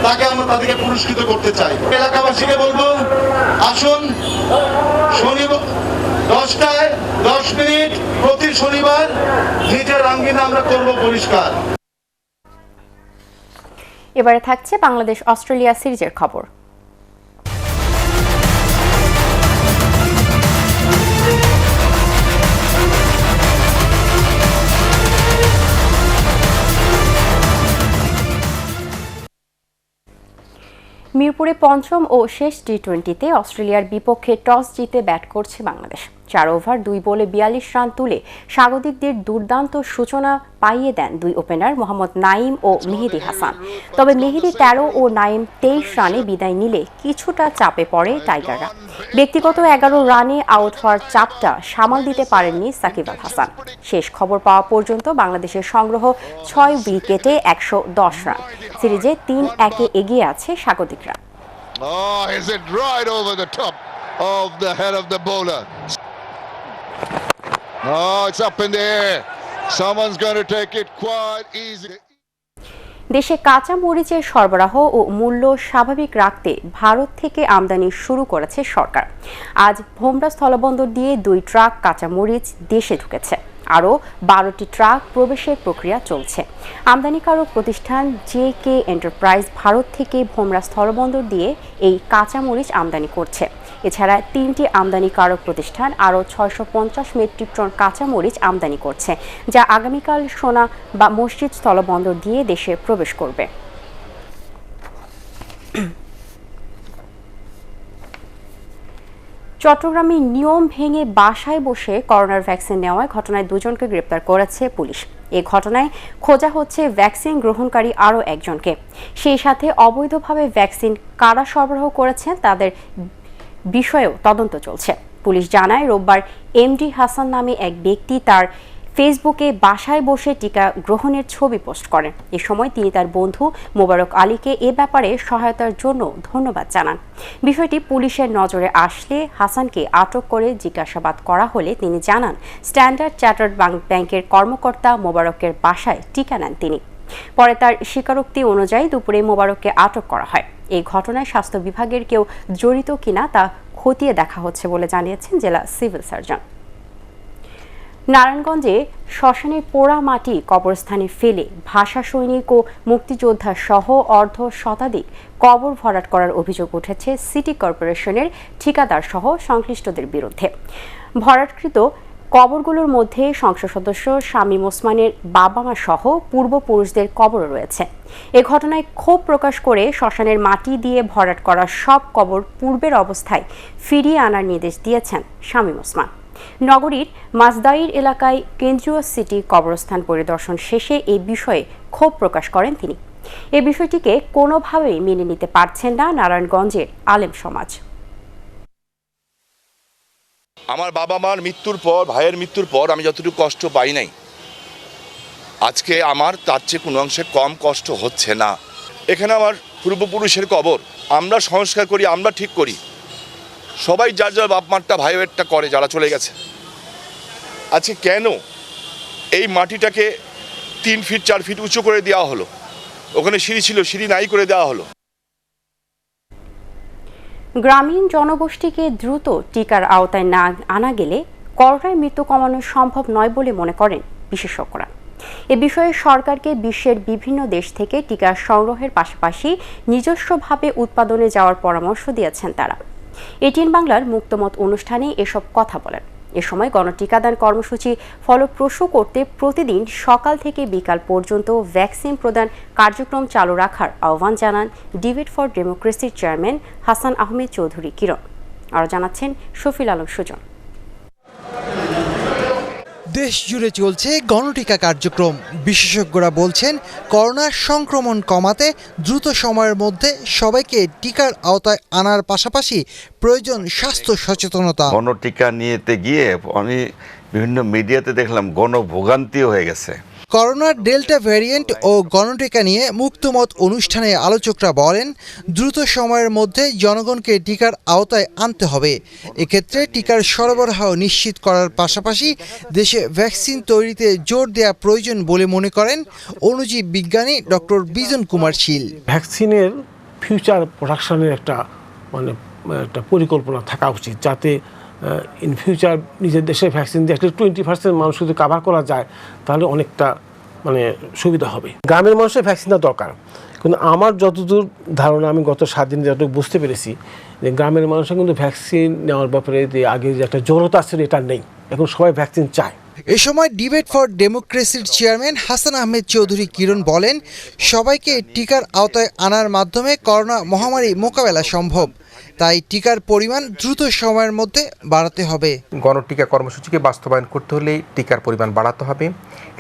Speaker 2: তাকে আমরা তাদেরকে পুরস্কৃত করতে চাই। এলাকাবাসীকে বলবো, আসুন শনিবার 10টায় 10 মিনিট প্রতি শনিবার নিজের আঙ্গিনা আমরা করব পরিষ্কার।
Speaker 1: এবারে থাকছে বাংলাদেশ অস্ট্রেলিয়া সিরিজের খবর। মিরপুরে পঞ্চম ও শেষ টি-20তে অস্ট্রেলিয়ার বিপক্ষে টস জিতে ব্যাট করছে বাংলাদেশ। 4 ওভার 2 বলে 42 রান তুলে স্বাগতিকদের দুর্দান্ত সূচনা পাইয়ে দেন দুই ওপেনার মোহাম্মদ নাইম ও মেহেদী হাসান। তবে মেহেদী 13 ও নাইম 23 রানে বিদায় নিলে কিছুটা চাপে পড়ে টাইগাররা। ব্যক্তিগত 11 রানে আউট হওয়ার চাপটা সামাল দিতে পারেননি সাকিব আল হাসান। শেষ খবর পাওয়া পর্যন্ত বাংলাদেশের সংগ্রহ 6 উইকেটে 110 রান। সিরিজে 3-1 এগিয়ে আছে স্বাগতিকরা।
Speaker 3: Oh, is it right over the top of the head of the bowler? Oh, it's up in the air. Someone's going to take it quite easy.
Speaker 1: দেশে কাঁচা মরিচের সরবরাহ ও মূল্য স্বাভাবিক রাখতে ভারত থেকে আমদানি শুরু করেছে সরকার। আজ ভোমরা স্থলবন্দর দিয়ে 2 ট্রাক কাঁচা মরিচ দেশে ঢুকেছে। আরও 12টি ট্রাক প্রবেশের প্রক্রিয়া চলছে। আমদানিকারক প্রতিষ্ঠান JK এন্টারপ্রাইজ ভারত থেকে ভোমরা স্থলবন্দর দিয়ে এই কাঁচা মরিচ আমদানি করছে। এছাড়া 3টি আমদানিকারক প্রতিষ্ঠান আরও 650 মেট্রিক টন কাঁচা মরিচ আমদানি করছে, যা আগামীকাল সোনা বা মসজিদ স্থলবন্দর দিয়ে দেশে প্রবেশ করবে। চট্টগ্রামে নিয়ম ভেঙে বাসায় বসে করোনার ভ্যাকসিন নেওয়ার ঘটনায় 2 জনকে গ্রেপ্তার করেছে পুলিশ। এই ঘটনায় খোঁজা হচ্ছে ভ্যাকসিন গ্রহণকারী আরও একজনকে। সেই সাথে অবৈধভাবে ভ্যাকসিন কারা সরবরাহ করেছেন তাদের বিষয়েও তদন্ত চলছে। পুলিশ জানায়, রোববার MD হাসান নামে এক ব্যক্তি তার ফেসবুকে বাসায় বসে টিকা গ্রহণের ছবি পোস্ট করেন। এ সময় তিনি তার বন্ধু মোবারক আলীকে এ ব্যাপারে সহায়তার জন্য ধন্যবাদ জানান। বিষয়টি পুলিশের নজরে আসলে হাসানকে আটক করে জিজ্ঞাসাবাদ করা হলে তিনি জানান, স্ট্যান্ডার্ড চার্টার্ড ব্যাংকের কর্মকর্তা মোবারকের বাসায় টিকা নেন তিনি। পরে তার স্বীকারোক্তি অনুযায়ী দুপুরে মোবারককে আটক করা হয়। এই ঘটনায় স্বাস্থ্য বিভাগের কেউ জড়িত কিনা তা খতিয়ে দেখা হচ্ছে বলে জানিয়েছেন জেলা সিভিল সার্জন। নারায়ণগঞ্জে শ্মশানের পোড়া মাটি কবরস্থানে ফেলে ভাষা সৈনিক ও মুক্তিযোদ্ধা সহ অর্ধ শতাধিক কবর ভরাট করার অভিযোগ উঠেছে সিটি কর্পোরেশনের ঠিকাদার সহ সংশ্লিষ্টদের বিরুদ্ধে। ভরাটকৃত কবরগুলোর মধ্যে সংসদ সদস্য শামীম ওসমানের বাবা মা সহ পূর্বপুরুষদের কবরও রয়েছে। এ ঘটনায় ক্ষোভ প্রকাশ করে শ্মশানের মাটি দিয়ে ভরাট করা সব কবর পূর্বের অবস্থায় ফিরিয়ে আনার নির্দেশ দিয়েছেন শামীম ওসমান। নগরীর মাজদাইর এলাকায় কেন্দ্রীয় সিটি কবরস্থান পরিদর্শন শেষে এই বিষয়ে ক্ষোভ প্রকাশ করেন তিনি। এই বিষয়টিকে কোনোভাবেই মেনে নিতে পারছেন না নারায়ণগঞ্জের আলেম সমাজ।
Speaker 4: আমার বাবা মার মৃত্যুর পর, ভাইয়ের মৃত্যুর পর আমি যতটুকু কষ্ট পাই নাই, আজকে আমার তার চেয়ে কোনো অংশে কম কষ্ট হচ্ছে না। এখানে আমার পূর্বপুরুষের কবর, আমরা সংস্কার করি, আমরা ঠিক করি, সবাই যার যার বাপ মারটা ভাইয়েরটা করে যারা চলে গেছে। আজকে কেন এই মাটিটাকে 3 ফিট 4 ফিট উঁচু করে দেওয়া হলো? ওখানে সিঁড়ি ছিল, সিঁড়ি নাই করে দেওয়া হলো।
Speaker 1: গ্রামীণ জনগোষ্ঠীকে দ্রুত টিকার আওতায় না আনা গেলে করোনার মৃত্যু কমানো সম্ভব নয় বলে মনে করেন বিশেষজ্ঞরা। এ বিষয়ে সরকারকে বিশ্বের বিভিন্ন দেশ থেকে টিকা সংগ্রহের পাশাপাশি নিজস্বভাবে উৎপাদনে যাওয়ার পরামর্শ দিয়েছেন তারা। এটিএন বাংলার মুক্তমত অনুষ্ঠানে এসব কথা বলেন এ সময় গণটিকাদান কর্মসূচি ফলপ্রসূ করতে প্রতিদিন সকাল থেকে বিকাল পর্যন্ত ভ্যাকসিন প্রদান কার্যক্রম চালু রাখার আহ্বান জানান ডিবেট ফর ডেমোক্রেসির চেয়ারম্যান হাসান আহমেদ চৌধুরী কিরণ। আরও জানাচ্ছেন শফিল আলম সুজন।
Speaker 8: দেশ জুড়ে চলছে গণটিকা কার্যক্রম। বিশেষজ্ঞরা বলছেন, করোনা সংক্রমণ কমাতে দ্রুত সময়ের মধ্যে সবাইকে টিকার আওতায় আনার পাশাপাশি প্রয়োজন স্বাস্থ্য সচেতনতা।
Speaker 9: গণটিকা নিয়েতে গিয়ে আমি বিভিন্ন মিডিয়াতে দেখলাম গণভোগান্তিও হয়ে গেছে।
Speaker 8: করোনার ডেল্টা ভ্যারিয়েন্ট ও গণটিকা নিয়ে মুক্তমত অনুষ্ঠানে আলোচকরা বলেন, দ্রুত সময়ের মধ্যে জনগণকে টিকার আওতায় আনতে হবে। এক্ষেত্রে টিকার সরবরাহ নিশ্চিত করার পাশাপাশি দেশে ভ্যাকসিন তৈরিতে জোর দেওয়া প্রয়োজন বলে মনে করেন অণুজীব বিজ্ঞানী ডক্টর বিজন কুমার শীল।
Speaker 11: ভ্যাকসিনের ফিউচার প্রোডাকশনের একটা পরিকল্পনা থাকা উচিত, যাতে ইন ফিউচার নিজের দেশে ভ্যাকসিন দিয়ে একটা 20% মানুষ যদি কাভার করা যায়, তাহলে অনেকটা সুবিধা হবে। গ্রামের মানুষের ভ্যাকসিন দেওয়া দরকার, কিন্তু আমার যতদূর ধারণা, আমি গত 7 দিন যতটুকু বুঝতে পেরেছি, যে গ্রামের মানুষের কিন্তু ভ্যাকসিন নেওয়ার ব্যাপারে যে আগে যে একটা জড়তা ছিল, এটা নেই। এখন সবাই ভ্যাকসিন চায়।
Speaker 8: এ সময় ডিবেট ফর ডেমোক্রেসির চেয়ারম্যান হাসান আহমেদ চৌধুরী কিরণ বলেন, সবাইকে টিকার আওতায় আনার মাধ্যমে করোনা মহামারী মোকাবেলা সম্ভব। তাই টিকার পরিমাণ দ্রুত সময়ের মধ্যে বাড়াতে হবে।
Speaker 12: গণটিকা কর্মসূচিকে বাস্তবায়ন করতে হলে টিকার পরিমাণ বাড়াতে হবে।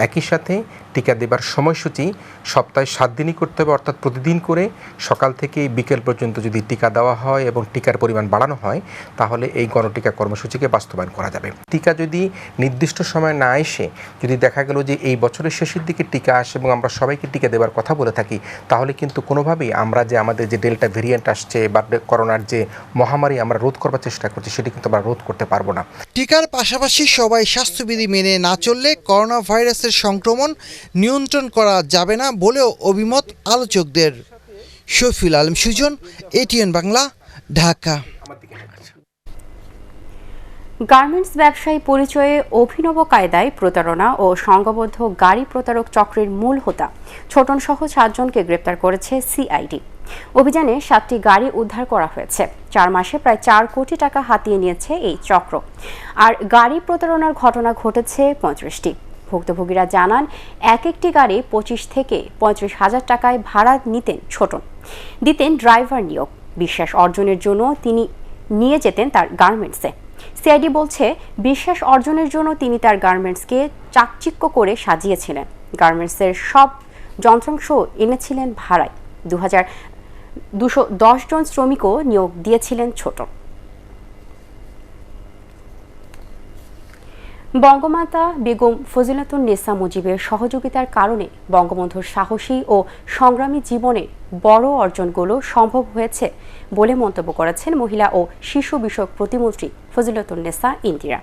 Speaker 12: একই সাথে টিকা দেবার সময়সূচি সপ্তাহে 7 দিনই করতে হবে, অর্থাৎ প্রতিদিন করে সকাল থেকে বিকেল পর্যন্ত যদি টিকা দেওয়া হয় এবং টিকার পরিমাণ বাড়ানো হয়, তাহলে এই গণটিকা কর্মসূচিকে বাস্তবায়ন করা যাবে। টিকা যদি নির্দিষ্ট সময় না এসে যদি দেখা গেল যে এই বছরের শেষের দিকে টিকা আসে এবং আমরা সবাইকে টিকা দেবার কথা বলে থাকি, তাহলে কিন্তু কোনোভাবেই আমরা যে আমাদের যে ডেল্টা ভেরিয়েন্ট আসছে বা করোনার যে মহামারী আমরা রোধ করবার চেষ্টা করছি, সেটি কিন্তু আমরা রোধ করতে পারবো না।
Speaker 8: টিকার পাশাপাশি সবাই স্বাস্থ্যবিধি মেনে না চললে করোনা ভাইরাসের সংক্রমণ নিয়ন্ত্রণ করা যাবে না বলেও অভিমত আলোচকদের। শফিল আলম সুজন, এটিএন বাংলা, ঢাকা।
Speaker 1: গার্মেন্টস ব্যবসায়ী পরিচয়ে অভিনব কায়দায় প্রতারণা ও সংঘবদ্ধ গাড়ি প্রতারক চক্রের মূল হোতা ছোটন সহ 7 জনকে গ্রেপ্তার করেছে সিআইডি। অভিযানে 7টি গাড়ি উদ্ধার করা হয়েছে। 4 মাসে প্রায় 4 কোটি টাকা হাতিয়ে নিয়েছে এই চক্র। আর গাড়ি প্রতারণার ঘটনা ঘটেছে 35টি। ভুক্তভোগীরা জানান, এক একটি গাড়ি 25 থেকে 35 হাজার টাকায় ভাড়া নিতেন ছোটন। দিতেন ড্রাইভার নিয়োগ। বিশ্বাস অর্জনের জন্য তিনি নিয়ে যেতেন তার গার্মেন্টসে। সিআইডি বলছে, বিশ্বাস অর্জনের জন্য তিনি তার গার্মেন্টসকে চাকচিক্য করে সাজিয়েছিলেন। গার্মেন্টসের সব যন্ত্রাংশ এনেছিলেন ভাড়ায়। 210 জন শ্রমিকও নিয়োগ দিয়েছিলেন ছোটন। বঙ্গমাতা বেগম ফজিলাতুন্নেসা মুজিবের সহযোগিতার কারণে বঙ্গবন্ধুর সাহসী ও সংগ্রামী জীবনের বড় অর্জনগুলো সম্ভব হয়েছে বলে মন্তব্য করেছেন মহিলা ও শিশু বিষয়ক প্রতিমন্ত্রী ফজিলাতুন্নেসা ইন্দিরা।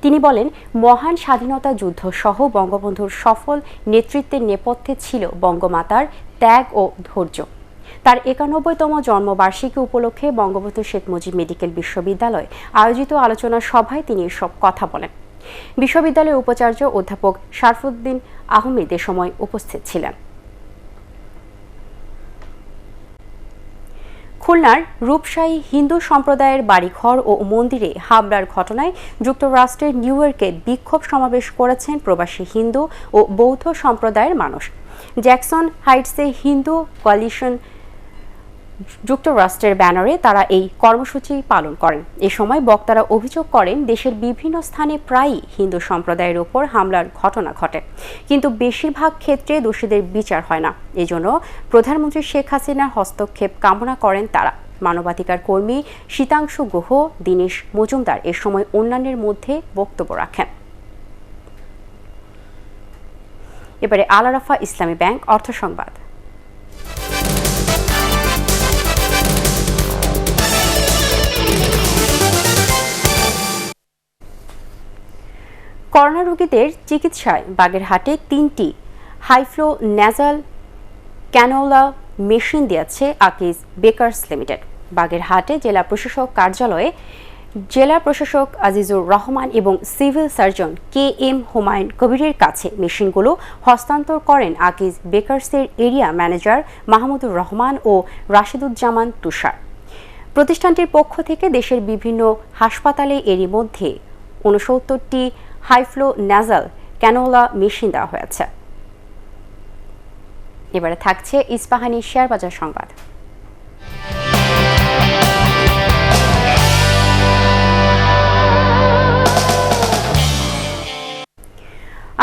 Speaker 1: তিনি বলেন, মহান স্বাধীনতা যুদ্ধ সহ বঙ্গবন্ধুর সফল নেতৃত্বের নেপথ্যে ছিল বঙ্গমাতার ত্যাগ ও ধৈর্য। তার 91তম জন্মবার্ষিকী উপলক্ষে বঙ্গবন্ধু শেখ মুজিব মেডিকেল বিশ্ববিদ্যালয় আয়োজিত আলোচনা সভায় তিনি এসব কথা বলেন। বিশ্ববিদ্যালয়ের উপাচার্য অধ্যাপক শারফুদ্দিন আহমেদ এ সময় উপস্থিত ছিলেন। খুলনার রূপসাই হিন্দু সম্প্রদায়ের বাড়িঘর ও মন্দিরে হামলার ঘটনায় যুক্তরাষ্ট্রের নিউ ইয়র্কে বিক্ষোভ সমাবেশ করেছেন প্রবাসী হিন্দু ও বৌদ্ধ সম্প্রদায়ের মানুষ। জ্যাকসন হাইটসে হিন্দু কোয়ালিশন যুক্তরাষ্ট্রের ব্যানারে তারা এই কর্মসূচি পালন করেন। এ সময় বক্তারা অভিযোগ করেন, দেশের বিভিন্ন স্থানে প্রায়ই হিন্দু সম্প্রদায়ের ওপর হামলার ঘটনা ঘটে, কিন্তু বেশিরভাগ ক্ষেত্রে দোষীদের বিচার হয় না। এজন্য প্রধানমন্ত্রী শেখ হাসিনার হস্তক্ষেপ কামনা করেন তারা। মানবাধিকার কর্মী শীতাংশু গুহ, দীনেশ মজুমদার এ সময় অন্যান্যের মধ্যে বক্তব্য রাখেন। এবারে আল আরাফা ইসলামী ব্যাংক অর্থ সংবাদ। করোনা রোগীদের চিকিৎসায় বাগেরহাটে 3টি হাইফ্লো ন্যাজাল ক্যানোলা মেশিন দিয়েছে আকিজ বেকার্স লিমিটেড। বাগেরহাটে জেলা প্রশাসক কার্যালয়ে জেলা প্রশাসক আজিজুর রহমান এবং সিভিল সার্জন KM হুমায়ুন কবিরের কাছে মেশিনগুলো হস্তান্তর করেন আকিজ বেকার্সের এরিয়া ম্যানেজার মাহমুদুর রহমান ও রাশিদুজ্জামান তুষার। প্রতিষ্ঠানটির পক্ষ থেকে দেশের বিভিন্ন হাসপাতালে এরই মধ্যে 69টি হাইফ্লো ন্যাজাল ক্যানোলা মেশিন দেওয়া হয়েছে। এবারে থাকছে ইস্পাহানি শেয়ার বাজার সংবাদ।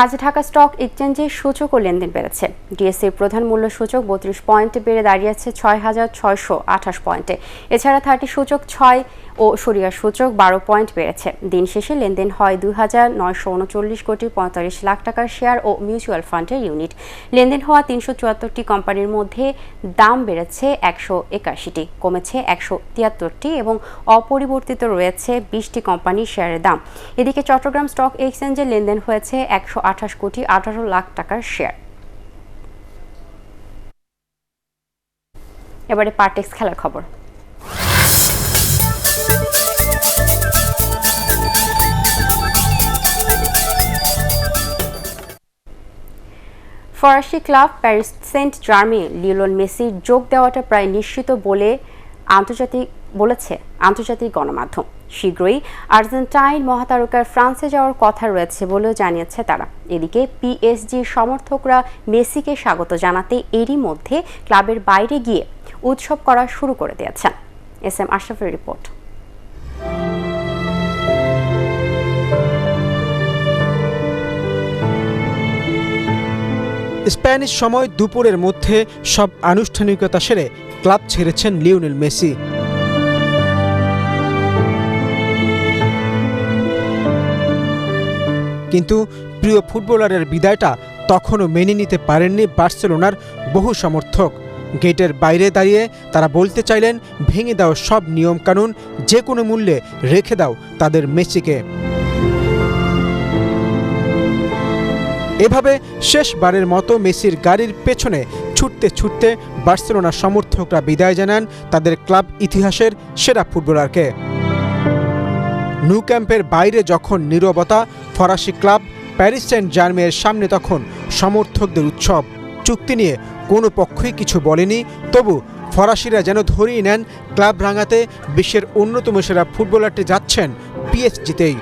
Speaker 1: আজ ঢাকা স্টক এক্সচেঞ্জে সূচক ও লেনদেন বেড়েছে। ডিএসসির প্রধান মূল্য সূচক 32 পয়েন্ট বেড়ে দাঁড়িয়েছে 6,628 পয়েন্টে। এছাড়া 30 সূচক 6 ও সরিয়া সূচক 12 পয়েন্ট বেড়েছে। দিন শেষে লেনদেন হয় 2,939 কোটি 45 লাখ টাকার শেয়ার ও মিউচুয়াল ফান্ডের ইউনিট। লেনদেন হওয়া 374টি কোম্পানির মধ্যে দাম বেড়েছে 181টি, কমেছে 173টি এবং অপরিবর্তিত রয়েছে 20টি কোম্পানির শেয়ারের দাম। এদিকে চট্টগ্রাম স্টক এক্সচেঞ্জে লেনদেন হয়েছে 128 কোটি 18 লাখ টাকার শেয়ার। এবারে পার্টেক্স খেলার খবর। ফরাসি club Paris Saint Germain Lionel মেসির যোগ দেওয়াটা প্রায় নিশ্চিত বলেছে আন্তর্জাতিক গণমাধ্যম। শীঘ্রই আর্জেন্টাইন মহাতারকার ফ্রান্সে যাওয়ার কথা রয়েছে বলেও জানিয়েছে তারা। এদিকে পিএসজির সমর্থকরা মেসিকে স্বাগত জানাতে এরই মধ্যে ক্লাবের বাইরে গিয়ে উৎসব করা শুরু করে দিয়েছেন। SM আশরাফের report.
Speaker 5: স্প্যানিশ সময় দুপুরের মধ্যে সব আনুষ্ঠানিকতা সেরে ক্লাব ছেড়েছেন লিওনেল মেসি। কিন্তু প্রিয় ফুটবলারের বিদায়টা তখনও মেনে নিতে পারেননি বার্সেলোনার বহু সমর্থক। গেটের বাইরে দাঁড়িয়ে তারা বলতে চাইলেন, ভেঙে দাও সব নিয়মকানুন, যে কোনো মূল্যে রেখে দাও তাদের মেসিকে। এভাবে শেষবারের মতো মেসির গাড়ির পেছনে ছুটতে ছুটতে বার্সেলোনার সমর্থকরা বিদায় জানান তাদের ক্লাব ইতিহাসের সেরা ফুটবলারকে। ন্যু ক্যাম্পের বাইরে যখন নীরবতা, ফরাসি ক্লাব প্যারিস সেন্ট জার্মেইয়ের সামনে তখন সমর্থকদের উৎসব। চুক্তি নিয়ে কোনো পক্ষই কিছু বলেনি, তবু ফরাসিরা যেন ধরিয়ে নেন ক্লাব রাঙাতে বিশ্বের অন্যতম সেরা ফুটবলারটি যাচ্ছেন পিএসজিতেই।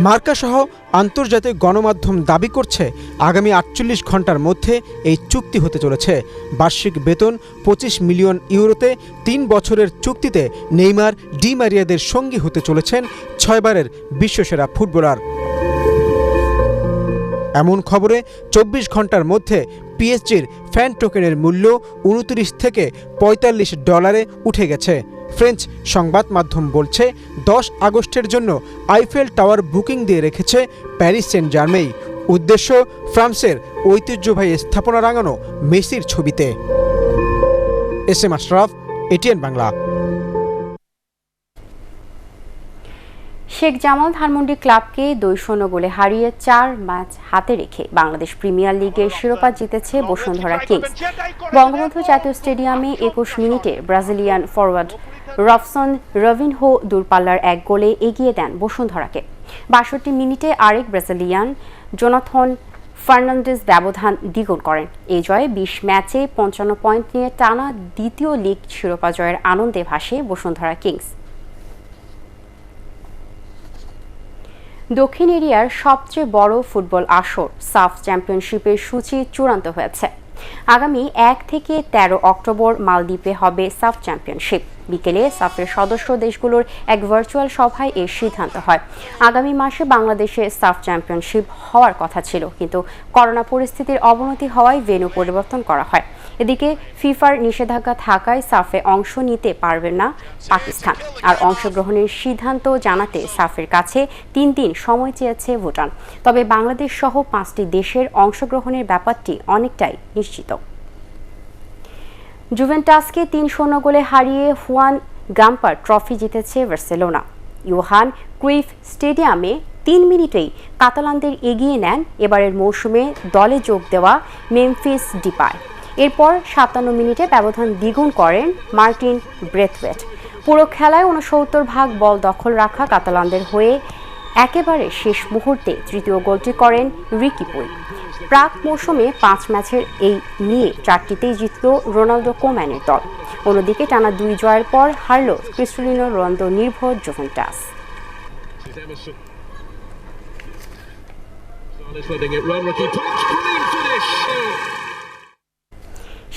Speaker 5: মার্কাসহ আন্তর্জাতিক গণমাধ্যম দাবি করছে আগামী 48 ঘন্টার মধ্যে এই চুক্তি হতে চলেছে। বার্ষিক বেতন 25 মিলিয়ন ইউরোতে 3 বছরের চুক্তিতে নেইমার, ডি মারিয়াদের সঙ্গী হতে চলেছেন 6 বারের বিশ্বসেরা ফুটবলার। এমন খবরে 24 ঘন্টার মধ্যে পিএসজির ফ্যান টোকেনের মূল্য 29 থেকে $45 উঠে গেছে। ফ্রেঞ্চ সংবাদ মাধ্যম বলছে 10 আগস্টের জন্য আইফেল টাওয়ার বুকিং দিয়ে রেখেছে প্যারিস সেন্ট জার্মেই। উদ্দেশ্য ফ্রান্সের ঐতিহ্যবাহী স্থাপনা রাঙানো মেসির ছবিতে। SM Ashraf, ATN Bangla.
Speaker 1: শেখ জামাল ধানমন্ডি ক্লাবকে 2-0 গোলে হারিয়ে 4 ম্যাচ হাতে রেখে বাংলাদেশ প্রিমিয়ার লিগের শিরোপা জিতেছে বসুন্ধরা কিংস। বঙ্গবন্ধু জাতীয় স্টেডিয়ামে 21 মিনিটে ব্রাজিলিয়ান ফরওয়ার্ড রবসন রবিনহো দূরপাল্লার 1 গোলে এগিয়ে দেন বসুন্ধরাকে। 62 মিনিটে আরেক ব্রাজিলিয়ান জোনাথন ফার্নান্ডেজ ব্যবধান দ্বিগুণ করেন। এই জয়ে 20 ম্যাচে 55 পয়েন্ট নিয়ে টানা দ্বিতীয় লিগ শিরোপা জয়ের আনন্দে ভাসে বসুন্ধরা কিংস। দক্ষিণ এরিয়ার সবচেয়ে বড় ফুটবল আসর সাফ চ্যাম্পিয়নশিপের সূচি চূড়ান্ত হয়েছে। আগামী 1 থেকে 13 অক্টোবর মালদ্বীপে হবে সাফ চ্যাম্পিয়নশিপ। বিকেলে সাফের সদস্য দেশগুলোর এক ভার্চুয়াল সভায় এর সিদ্ধান্ত হয়। আগামী মাসে বাংলাদেশে সাফ চ্যাম্পিয়নশিপ হওয়ার কথা ছিল, কিন্তু করোনা পরিস্থিতির অবনতি হওয়ায় ভেন্যু পরিবর্তন করা হয়। এদিকে ফিফার নিষেধাজ্ঞা থাকায় সাফে অংশ নিতে পারবে না পাকিস্তান। আর অংশগ্রহণের সিদ্ধান্ত জানাতে সাফের কাছে 3 দিন সময় চেয়েছে ভুটান। তবে বাংলাদেশ সহ 5টি দেশের অংশগ্রহণের ব্যাপারটি অনেকটাই নিশ্চিত। জুভেন্টাসকে 3-0 গোলে হারিয়ে হুয়ান গাম্পার ট্রফি জিতেছে বার্সেলোনা। ইউহান ক্রুইফ স্টেডিয়ামে 3 মিনিটেই কাতালানদের এগিয়ে নেন এবারের মৌসুমে দলে যোগ দেওয়া মেমফিস ডিপায়। এরপর 57 মিনিটে ব্যবধান দ্বিগুণ করেন মার্টিন ব্রেথওয়েট। পুরো খেলায় 69% বল দখল রাখা কাতালানদের হয়ে একেবারে শেষ মুহূর্তে তৃতীয় গোলটি করেন রিকি পুই। প্রাক মৌসুমে 5 ম্যাচের এই নিয়ে 4টিতেই জিতল রোনালদো কোম্যানের দল। অন্যদিকে টানা 2 জয়ের পর হারল ক্রিস্টিয়ানো রোনালদো নির্ভর জুভেন্টাস।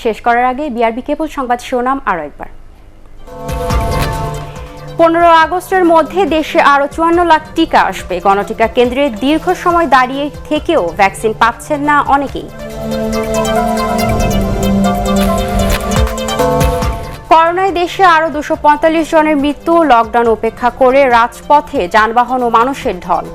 Speaker 1: শেষ করার আগে বিআরবি কেবল সংবাদ শিরোনাম আরও একবার। 15 আগস্টের মধ্যে দেশে আরও 54 লাখ টিকা আসবে। গণটিকা কেন্দ্রে দীর্ঘ সময় দাঁড়িয়ে থেকেও ভ্যাকসিন পাচ্ছেন না অনেকেই। করোনায় দেশে আরও 245 জনের মৃত্যু। লকডাউন উপেক্ষা করে রাজপথে যানবাহন ও মানুষের ঢল।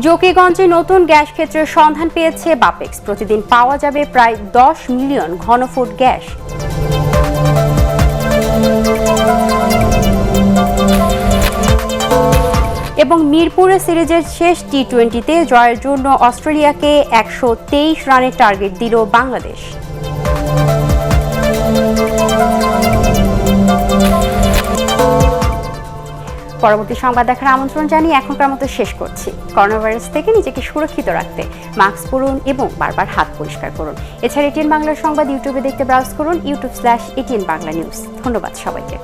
Speaker 1: জকিগঞ্জে নতুন গ্যাস ক্ষেত্রের সন্ধান পেয়েছে বাপেক্স। প্রতিদিন পাওয়া যাবে প্রায় 10 মিলিয়ন ঘনফুট গ্যাস। এবং মিরপুরে সিরিজের শেষ টি-20তে জয়ের জন্য অস্ট্রেলিয়াকে 123 রানের টার্গেট দিল বাংলাদেশ। পরবর্তী সংবাদ দেখার আমন্ত্রণ জানিয়ে এখনকার মতো শেষ করছি। করোনা ভাইরাস থেকে নিজেকে সুরক্ষিত রাখতে মাস্ক পরুন এবং বারবার হাত পরিষ্কার করুন। এছাড়া এটিএন বাংলার সংবাদ ইউটিউবে দেখতে ব্রাউজ করুন youtube/ATN Bangla News। ধন্যবাদ সবাইকে।